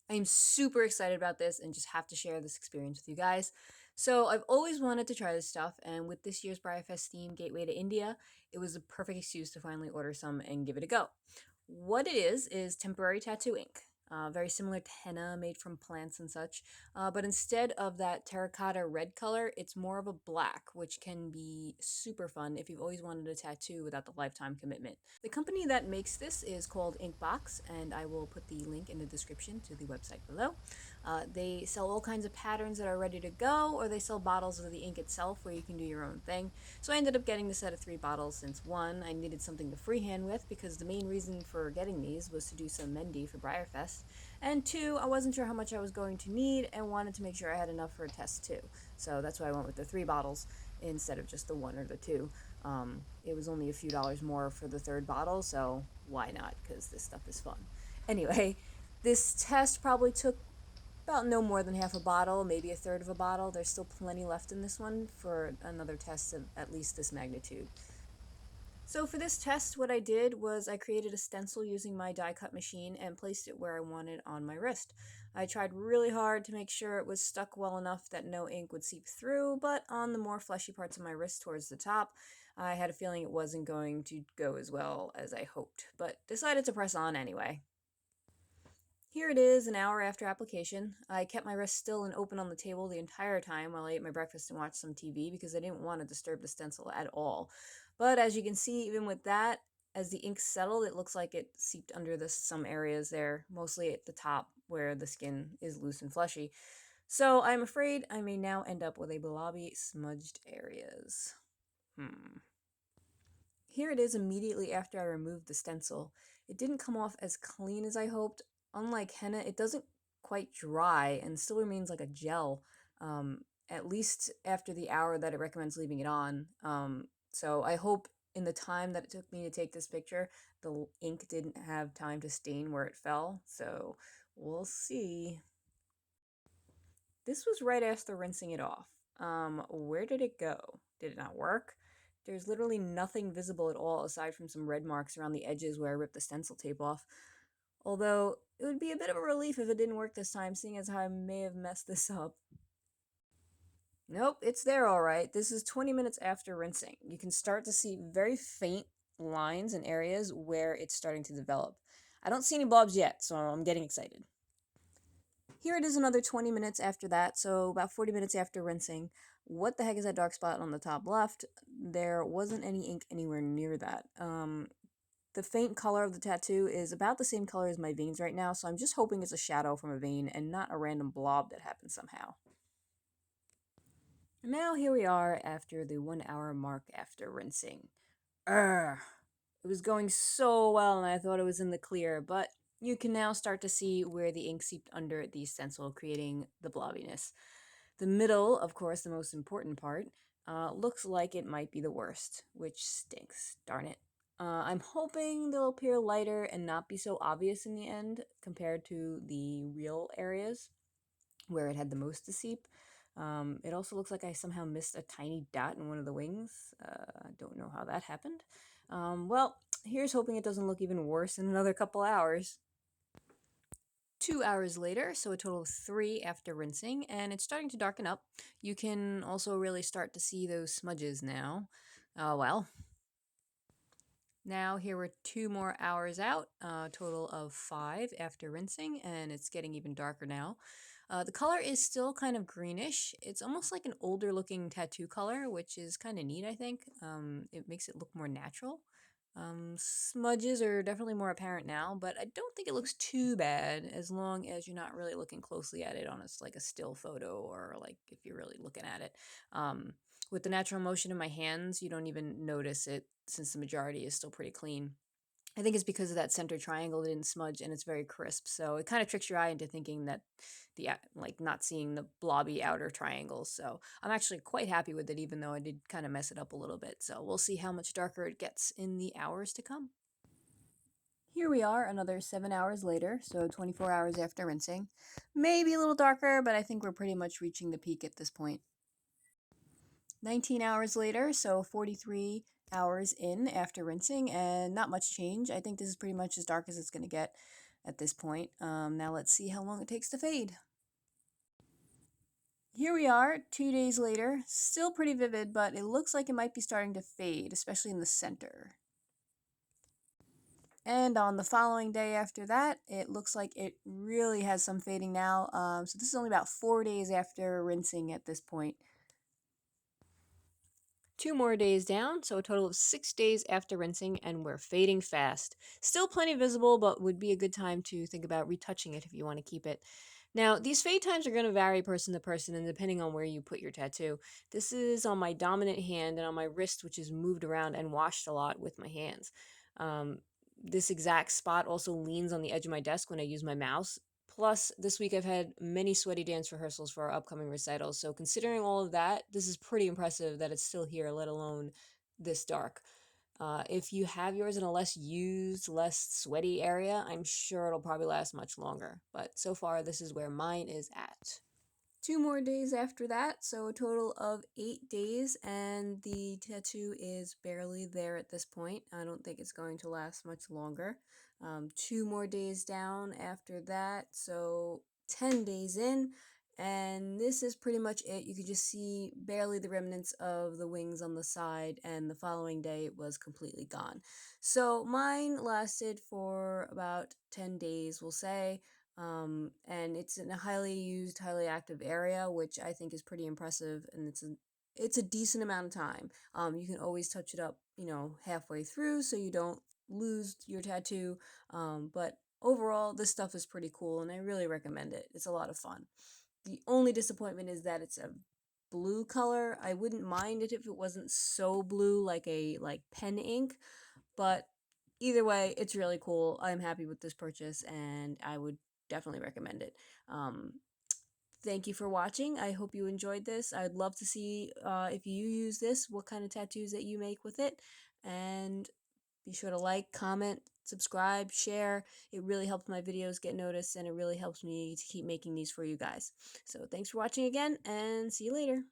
I am super excited about this and just have to share this experience with you guys. So, I've always wanted to try this stuff, and with this year's Breyerfest theme, Gateway to India, it was a perfect excuse to finally order some and give it a go. What it is temporary tattoo ink. Very similar to henna made from plants and such, but instead of that terracotta red color, it's more of a black, which can be super fun if you've always wanted a tattoo without the lifetime commitment. The company that makes this is called Inkbox, and I will put the link in the description to the website below. They sell all kinds of patterns that are ready to go, or they sell bottles of the ink itself where you can do your own thing. So I ended up getting the set of 3 bottles since one, I needed something to freehand with because the main reason for getting these was to do some Mehndi for Breyerfest, and two, I wasn't sure how much I was going to need and wanted to make sure I had enough for a test too. So that's why I went with the 3 bottles instead of just the one or the two. It was only a few dollars more for the third bottle, so why not? Because this stuff is fun. Anyway, this test probably took about no more than half a bottle, maybe a third of a bottle. There's still plenty left in this one for another test of at least this magnitude. So for this test, what I did was I created a stencil using my die cut machine and placed it where I wanted on my wrist. I tried really hard to make sure it was stuck well enough that no ink would seep through, but on the more fleshy parts of my wrist towards the top, I had a feeling it wasn't going to go as well as I hoped, but decided to press on anyway. Here it is, an hour after application. I kept my wrist still and open on the table the entire time while I ate my breakfast and watched some TV because I didn't want to disturb the stencil at all. But as you can see, even with that, as the ink settled, it looks like it seeped under some areas there, mostly at the top where the skin is loose and fleshy. So I'm afraid I may now end up with a blobby, smudged areas. Here it is immediately after I removed the stencil. It didn't come off as clean as I hoped. Unlike henna, it doesn't quite dry and still remains like a gel, at least after the hour that it recommends leaving it on. So I hope in the time that it took me to take this picture, the ink didn't have time to stain where it fell. So we'll see. This was right after rinsing it off. Where did it go? Did it not work? There's literally nothing visible at all aside from some red marks around the edges where I ripped the stencil tape off. Although, it would be a bit of a relief if it didn't work this time, seeing as how I may have messed this up. Nope, it's there alright. This is 20 minutes after rinsing. You can start to see very faint lines and areas where it's starting to develop. I don't see any blobs yet, so I'm getting excited. Here it is another 20 minutes after that, so about 40 minutes after rinsing. What the heck is that dark spot on the top left? There wasn't any ink anywhere near that. The faint color of the tattoo is about the same color as my veins right now, so I'm just hoping it's a shadow from a vein and not a random blob that happened somehow. And now here we are after the 1 hour mark after rinsing. Urgh! It was going so well and I thought it was in the clear, but you can now start to see where the ink seeped under the stencil, creating the blobbiness. The middle, of course, the most important part, looks like it might be the worst, which stinks, darn it. I'm hoping they'll appear lighter and not be so obvious in the end compared to the real areas where it had the most to seep. It also looks like I somehow missed a tiny dot in one of the wings. I don't know how that happened. Well, here's hoping it doesn't look even worse in another couple hours. 2 hours later, so a total of 3 after rinsing, and it's starting to darken up. You can also really start to see those smudges now. Well. Now here we're 2 more hours out, total of 5 after rinsing, and it's getting even darker now. The color is still kind of greenish. It's almost like an older looking tattoo color, which is kind of neat, I think. It makes it look more natural. Smudges are definitely more apparent now, but I don't think it looks too bad as long as you're not really looking closely at it on like a still photo or like if you're really looking at it. With the natural motion of my hands, you don't even notice it since the majority is still pretty clean. I think it's because of that center triangle didn't smudge and it's very crisp. So it kind of tricks your eye into thinking that like not seeing the blobby outer triangles. So I'm actually quite happy with it, even though I did kind of mess it up a little bit. So we'll see how much darker it gets in the hours to come. Here we are, another 7 hours later, so 24 hours after rinsing. Maybe a little darker, but I think we're pretty much reaching the peak at this point. 19 hours later, so 43 hours in after rinsing, and not much change. I think this is pretty much as dark as it's going to get. at this point. Now let's see how long it takes to fade. Here we are, 2 days later, still pretty vivid, but it looks like it might be starting to fade, especially in the center. And on the following day after that, it looks like it really has some fading now. So this is only about 4 days after rinsing at this point. 2 more days down, so a total of 6 days after rinsing, and we're fading fast. Still plenty visible, but would be a good time to think about retouching it if you want to keep it. Now, these fade times are going to vary person to person and depending on where you put your tattoo. This is on my dominant hand and on my wrist, which is moved around and washed a lot with my hands. Um, this exact spot also leans on the edge of my desk when I use my mouse. Plus, this week I've had many sweaty dance rehearsals for our upcoming recitals, so considering all of that, this is pretty impressive that it's still here, let alone this dark. If you have yours in a less used, less sweaty area, I'm sure it'll probably last much longer. But so far, this is where mine is at. 2 more days after that, so a total of 8 days, and the tattoo is barely there at this point. I don't think it's going to last much longer. 2 more days down after that, so 10 days in, and this is pretty much it. You could just see barely the remnants of the wings on the side, and the following day it was completely gone. So mine lasted for about 10 days, we'll say. And it's in a highly used, highly active area, which I think is pretty impressive, and it's a decent amount of time. You can always touch it up, halfway through, so you don't lose your tattoo. But overall, this stuff is pretty cool, and I really recommend it. It's a lot of fun. The only disappointment is that it's a blue color. I wouldn't mind it if it wasn't so blue, like a pen ink, but either way, it's really cool. I'm happy with this purchase, and I would definitely recommend it. Um, Thank you for watching. I hope you enjoyed this. I'd love to see if you use this, what kind of tattoos that you make with it. And be sure to like, comment, subscribe, share. It really helps my videos get noticed, and it really helps me to keep making these for you guys. So thanks for watching again, and see you later.